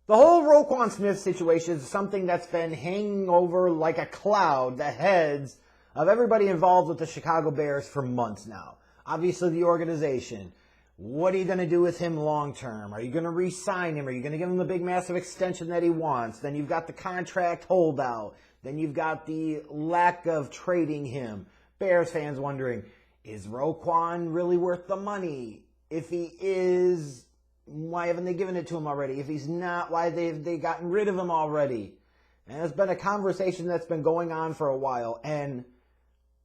The whole Roquan Smith situation is something that's been hanging over like a cloud the heads of everybody involved with the Chicago Bears for months now. Obviously, the organization. What are you going to do with him long term? Are you going to re-sign him? Are you going to give him the big massive extension that he wants? Then you've got the contract holdout. Then you've got the lack of trading him. Bears fans wondering, is Roquan really worth the money? If he is, why haven't they given it to him already? If he's not, why have they gotten rid of him already? And it's been a conversation that's been going on for a while. And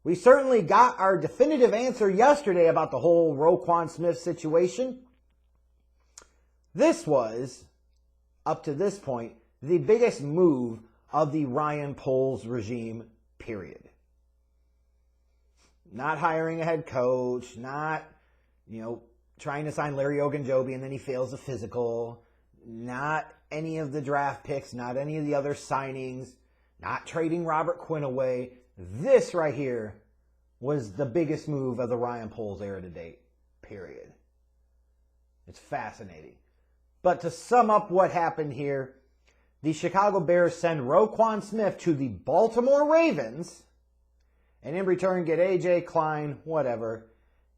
we certainly got our definitive answer yesterday about the whole Roquan Smith situation. This was, up to this point, the biggest move of the Ryan Poles regime, period. Not hiring a head coach, not, trying to sign Larry Ogunjobi and then he fails the physical, not any of the draft picks, not any of the other signings, not trading Robert Quinn away. This right here was the biggest move of the Ryan Poles era to date, period. It's fascinating. But to sum up what happened here, the Chicago Bears send Roquan Smith to the Baltimore Ravens and in return get A.J. Klein, whatever,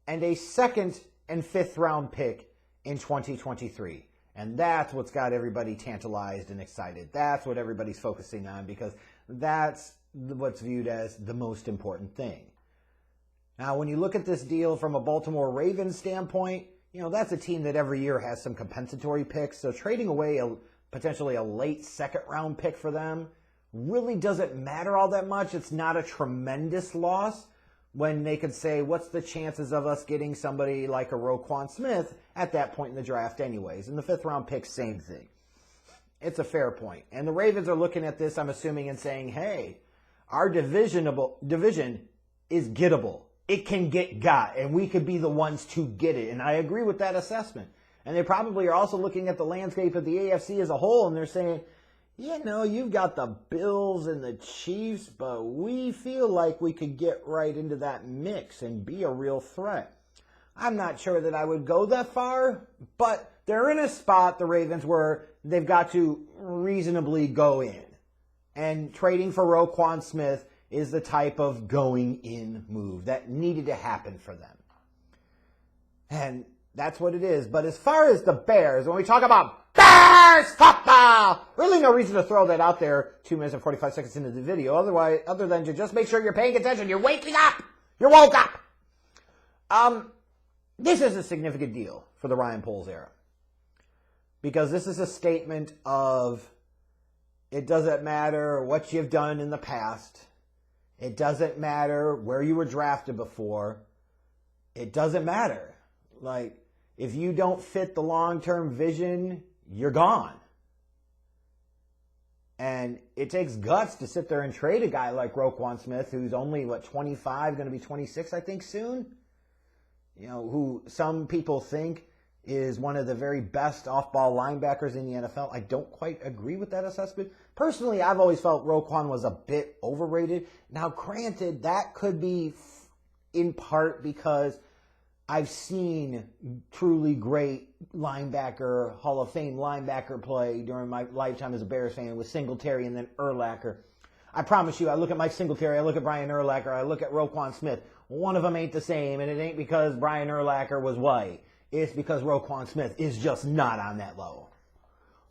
and a second and fifth round pick in 2023. And that's what's got everybody tantalized and excited. That's what everybody's focusing on because that's what's viewed as the most important thing. Now, when you look at this deal from a Baltimore Ravens standpoint, that's a team that every year has some compensatory picks. So trading away potentially a late second round pick for them really doesn't matter all that much. It's not a tremendous loss when they could say, what's the chances of us getting somebody like a Roquan Smith at that point in the draft anyways? And the fifth round pick, same thing. It's a fair point. And the Ravens are looking at this, I'm assuming, and saying, hey, our division is gettable. It can get got, and we could be the ones to get it. And I agree with that assessment. And they probably are also looking at the landscape of the AFC as a whole, and they're saying, you've got the Bills and the Chiefs, but we feel like we could get right into that mix and be a real threat. I'm not sure that I would go that far, but they're in a spot, the Ravens, where they've got to reasonably go in. And trading for Roquan Smith is the type of going-in move that needed to happen for them. And that's what it is. But as far as the Bears, when we talk about Bears football, really no reason to throw that out there 2 minutes and 45 seconds into the video. Other than to just make sure you're paying attention. You're waking up. You're woke up. This is a significant deal for the Ryan Poles era. Because this is a statement of it doesn't matter what you've done in the past. It doesn't matter where you were drafted before. It doesn't matter. Like, if you don't fit the long-term vision, you're gone. And it takes guts to sit there and trade a guy like Roquan Smith, who's only, 25, going to be 26, I think, soon? Who some people think is one of the very best off-ball linebackers in the NFL. I don't quite agree with that assessment. Personally, I've always felt Roquan was a bit overrated. Now, granted, that could be in part because I've seen truly great linebacker, Hall of Fame linebacker play during my lifetime as a Bears fan with Singletary and then Urlacher. I promise you, I look at Mike Singletary, I look at Brian Urlacher, I look at Roquan Smith. One of them ain't the same, and it ain't because Brian Urlacher was white. It's because Roquan Smith is just not on that level.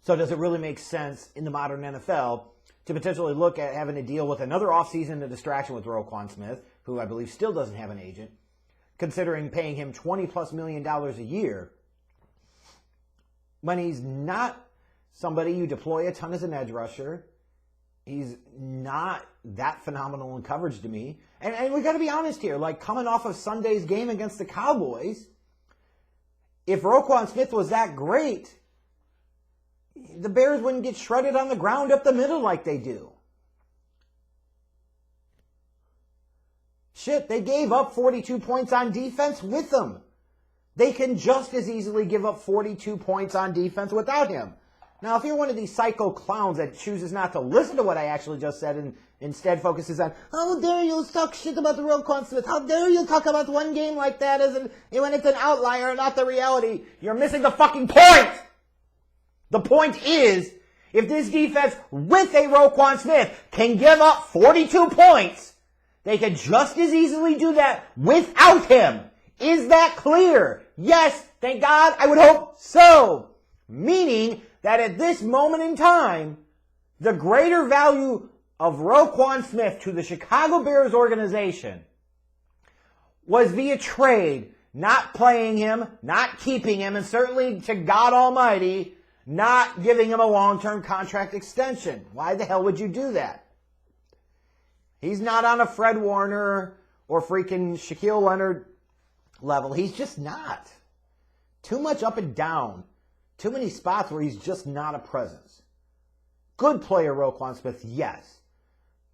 So does it really make sense in the modern NFL to potentially look at having to deal with another offseason a distraction with Roquan Smith, who I believe still doesn't have an agent, considering paying him $20+ million a year, when he's not somebody you deploy a ton as an edge rusher? He's not that phenomenal in coverage to me. And we got to be honest here, like coming off of Sunday's game against the Cowboys, if Roquan Smith was that great, the Bears wouldn't get shredded on the ground up the middle like they do. Shit, they gave up 42 points on defense with him. They can just as easily give up 42 points on defense without him. Now, if you're one of these psycho clowns that chooses not to listen to what I actually just said and instead focuses on, how dare you talk shit about the Roquan Smith? How dare you talk about one game like that when it's an outlier and not the reality? You're missing the fucking point! The point is If this defense with a Roquan Smith can give up 42 points, they could just as easily do that without him. Is that clear? Yes, thank God, I would hope so. Meaning that at this moment in time, the greater value of Roquan Smith to the Chicago Bears organization was via trade, not playing him, not keeping him, and certainly to God Almighty, not giving him a long-term contract extension. Why the hell would you do that? He's not on a Fred Warner or freaking Shaquille Leonard level. He's just not. Too much up and down. Too many spots where he's just not a presence. Good player, Roquan Smith, yes.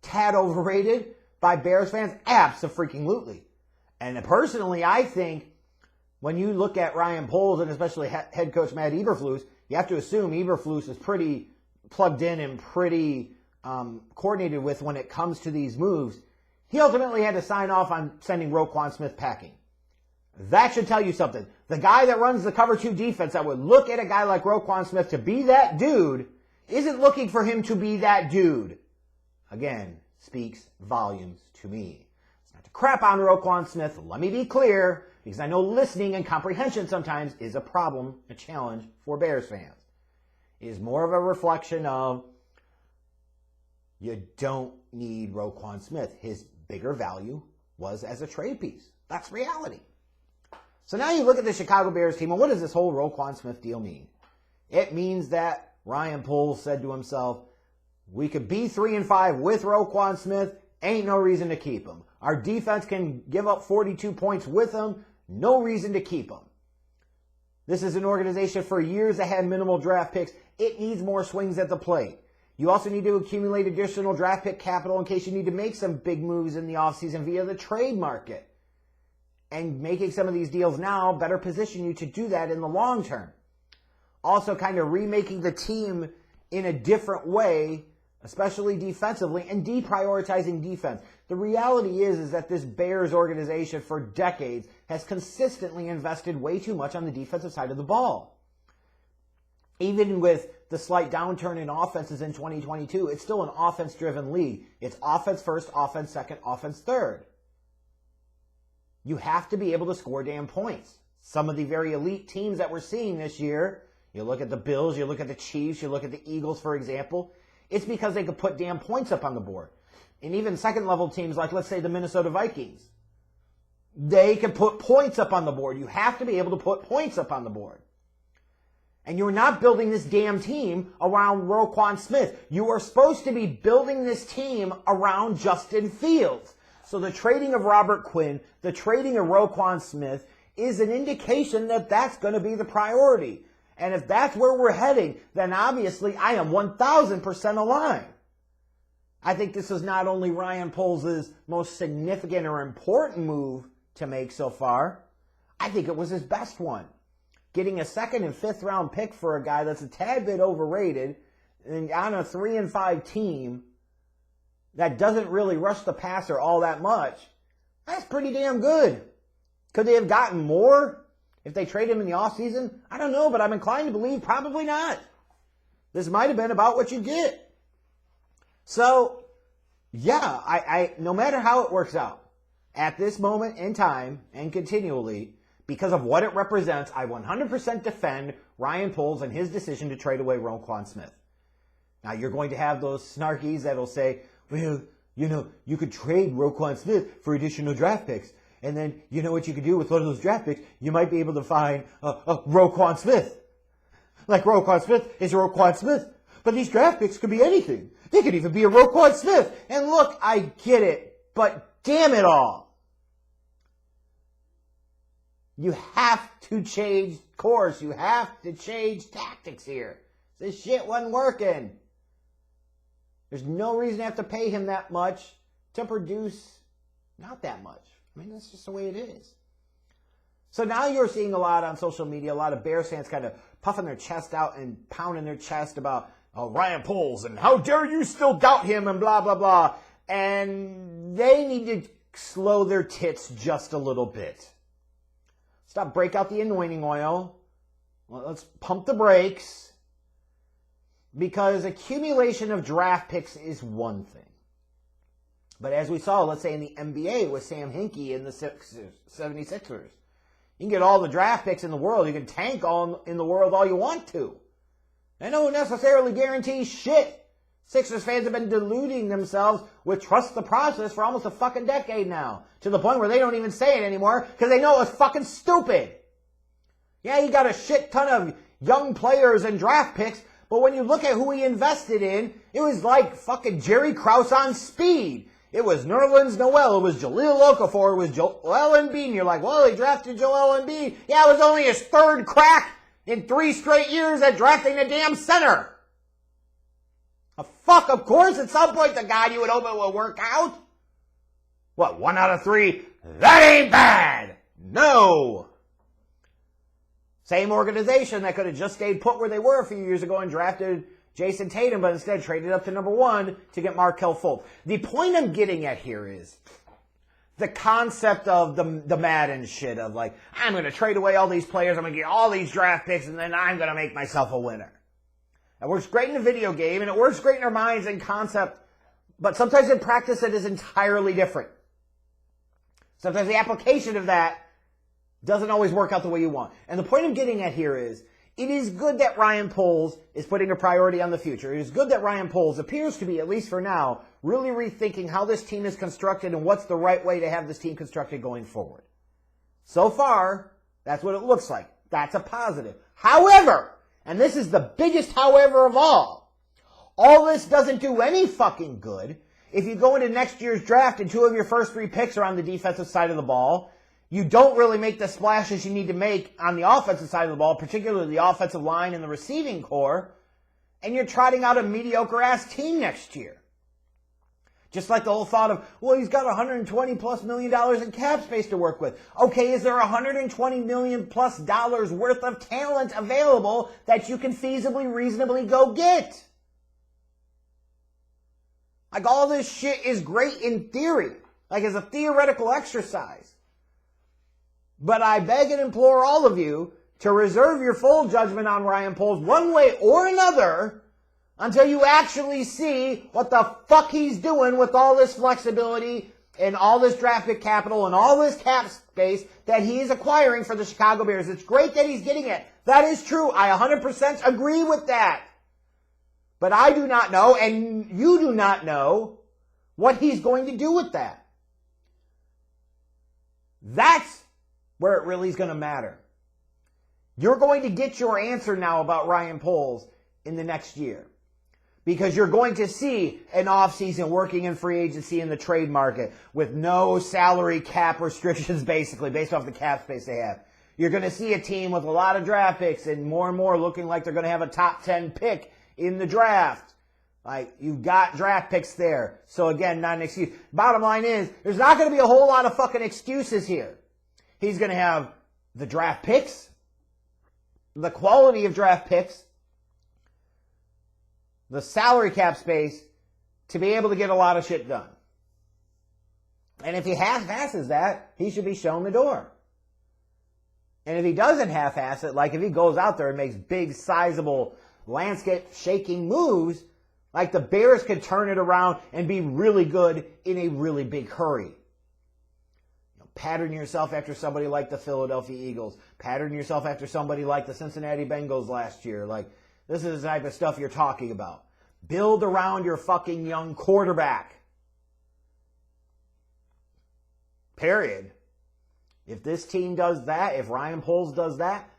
Tad overrated by Bears fans? Abso-freaking-lutely. And personally, I think when you look at Ryan Poles and especially head coach Matt Eberflus, you have to assume Eberflus is pretty plugged in and pretty coordinated with when it comes to these moves. He ultimately had to sign off on sending Roquan Smith packing. That should tell you something. The guy that runs the cover 2 defense that would look at a guy like Roquan Smith to be that dude isn't looking for him to be that dude. Again, speaks volumes to me. It's not to crap on Roquan Smith, let me be clear, because I know listening and comprehension sometimes is a problem, a challenge for Bears fans. It is more of a reflection of you don't need Roquan Smith. His bigger value was as a trade piece. That's reality. So now you look at the Chicago Bears team, and what does this whole Roquan Smith deal mean? It means that Ryan Poles said to himself, we could be 3-5 with Roquan Smith, ain't no reason to keep him. Our defense can give up 42 points with him, no reason to keep him. This is an organization for years that had minimal draft picks. It needs more swings at the plate. You also need to accumulate additional draft pick capital in case you need to make some big moves in the offseason via the trade market. And making some of these deals now better position you to do that in the long term. Also kind of remaking the team in a different way, especially defensively, and deprioritizing defense. The reality is that this Bears organization for decades has consistently invested way too much on the defensive side of the ball. Even with the slight downturn in offenses in 2022, it's still an offense-driven league. It's offense first, offense second, offense third. You have to be able to score damn points. Some of the very elite teams that we're seeing this year, you look at the Bills, you look at the Chiefs, you look at the Eagles, for example, it's because they could put damn points up on the board. And even second-level teams like, let's say, the Minnesota Vikings, they can put points up on the board. You have to be able to put points up on the board. And you're not building this damn team around Roquan Smith. You are supposed to be building this team around Justin Fields. So the trading of Robert Quinn, the trading of Roquan Smith is an indication that that's going to be the priority. And if that's where we're heading, then obviously I am 1,000% aligned. I think this is not only Ryan Poles' most significant or important move to make so far, I think it was his best one. Getting a second and fifth round pick for a guy that's a tad bit overrated and on a 3-5 team that doesn't really rush the passer all that much, that's pretty damn good. Could they have gotten more if they traded him in the offseason? I don't know, but I'm inclined to believe probably not. This might have been about what you get. So, yeah, I no matter how it works out, at this moment in time and continually, because of what it represents, I 100% defend Ryan Poles and his decision to trade away Roquan Smith. Now, you're going to have those snarkies that'll say, well, you could trade Roquan Smith for additional draft picks. And then, you know what you could do with one of those draft picks? You might be able to find Roquan Smith. Like Roquan Smith is Roquan Smith. But these draft picks could be anything. They could even be a Roquan Smith. And look, I get it. But damn it all. You have to change course. You have to change tactics here. This shit wasn't working. There's no reason to have to pay him that much to produce not that much. I mean, that's just the way it is. So now you're seeing a lot on social media, a lot of Bears fans kind of puffing their chest out and pounding their chest about Ryan Poles and how dare you still doubt him and blah, blah, blah. And they need to slow their tits just a little bit. Break out the anointing oil. Well, let's pump the brakes. Because accumulation of draft picks is one thing. But as we saw, let's say in the NBA with Sam Hinkie and the 76ers, you can get all the draft picks in the world. You can tank all in the world all you want to. That don't necessarily guarantee shit. Sixers fans have been deluding themselves with trust the process for almost a fucking decade now. To the point where they don't even say it anymore because they know it's fucking stupid. Yeah, he got a shit ton of young players and draft picks, but when you look at who he invested in, it was like fucking Jerry Krause on speed. It was Nerlens Noel, it was Jahlil Okafor, it was Joel Embiid, and you're like, well, he drafted Joel Embiid. Yeah, it was only his third crack in 3 straight years at drafting a damn center. Fuck, of course, at some point the guy you would hope it will work out. What, 1 out of 3? That ain't bad! No! Same organization that could have just stayed put where they were a few years ago and drafted Jason Tatum, but instead traded up to number 1 to get Markelle Fultz. The point I'm getting at here is the concept of the Madden shit of like, I'm going to trade away all these players, I'm going to get all these draft picks, and then I'm going to make myself a winner. It works great in a video game, and it works great in our minds in concept, but sometimes in practice it is entirely different. Sometimes the application of that doesn't always work out the way you want. And the point I'm getting at here is, it is good that Ryan Poles is putting a priority on the future. It is good that Ryan Poles appears to be, at least for now, really rethinking how this team is constructed and what's the right way to have this team constructed going forward. So far, that's what it looks like. That's a positive. However, and this is the biggest however of all this doesn't do any fucking good if you go into next year's draft and 2 of your first 3 picks are on the defensive side of the ball. You don't really make the splashes you need to make on the offensive side of the ball, particularly the offensive line and the receiving core, and you're trotting out a mediocre-ass team next year. Just like the whole thought of, well, he's got $120+ million in cap space to work with. Okay, is there $120 million+ worth of talent available that you can feasibly, reasonably go get? Like, all this shit is great in theory, like as a theoretical exercise. But I beg and implore all of you to reserve your full judgment on Ryan Poles one way or another until you actually see what the fuck he's doing with all this flexibility and all this draft pick capital and all this cap space that he's acquiring for the Chicago Bears. It's great that he's getting it. That is true. I 100% agree with that. But I do not know, and you do not know, what he's going to do with that. That's where it really is going to matter. You're going to get your answer now about Ryan Poles in the next year. Because you're going to see an offseason working in free agency in the trade market with no salary cap restrictions, basically, based off the cap space they have. You're going to see a team with a lot of draft picks and more looking like they're going to have a top 10 pick in the draft. Like, you've got draft picks there. So again, not an excuse. Bottom line is, there's not going to be a whole lot of fucking excuses here. He's going to have the draft picks, the quality of draft picks, the salary cap space to be able to get a lot of shit done. And if he half-asses that, he should be shown the door. And if he doesn't half-ass it, like if he goes out there and makes big, sizable, landscape-shaking moves, like the Bears could turn it around and be really good in a really big hurry. Pattern yourself after somebody like the Philadelphia Eagles. Pattern yourself after somebody like the Cincinnati Bengals last year. Like, this is the type of stuff you're talking about. Build around your fucking young quarterback. Period. If this team does that, if Ryan Poles does that,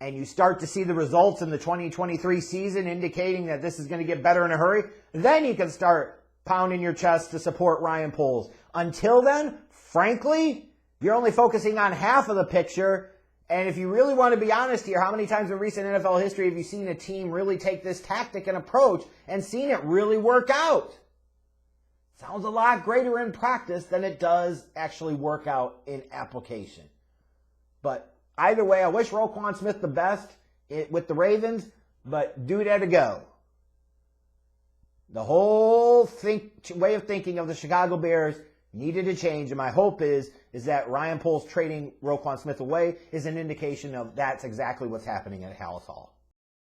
and you start to see the results in the 2023 season indicating that this is going to get better in a hurry, then you can start pounding your chest to support Ryan Poles. Until then, frankly, you're only focusing on half of the picture. And if you really want to be honest here, how many times in recent NFL history have you seen a team really take this tactic and approach and seen it really work out? Sounds a lot greater in practice than it does actually work out in application. But either way, I wish Roquan Smith the best with the Ravens, but dude had to go. The whole way of thinking of the Chicago Bears needed to change, and my hope is that Ryan Poles trading Roquan Smith away is an indication of that's exactly what's happening at Hallis Hall.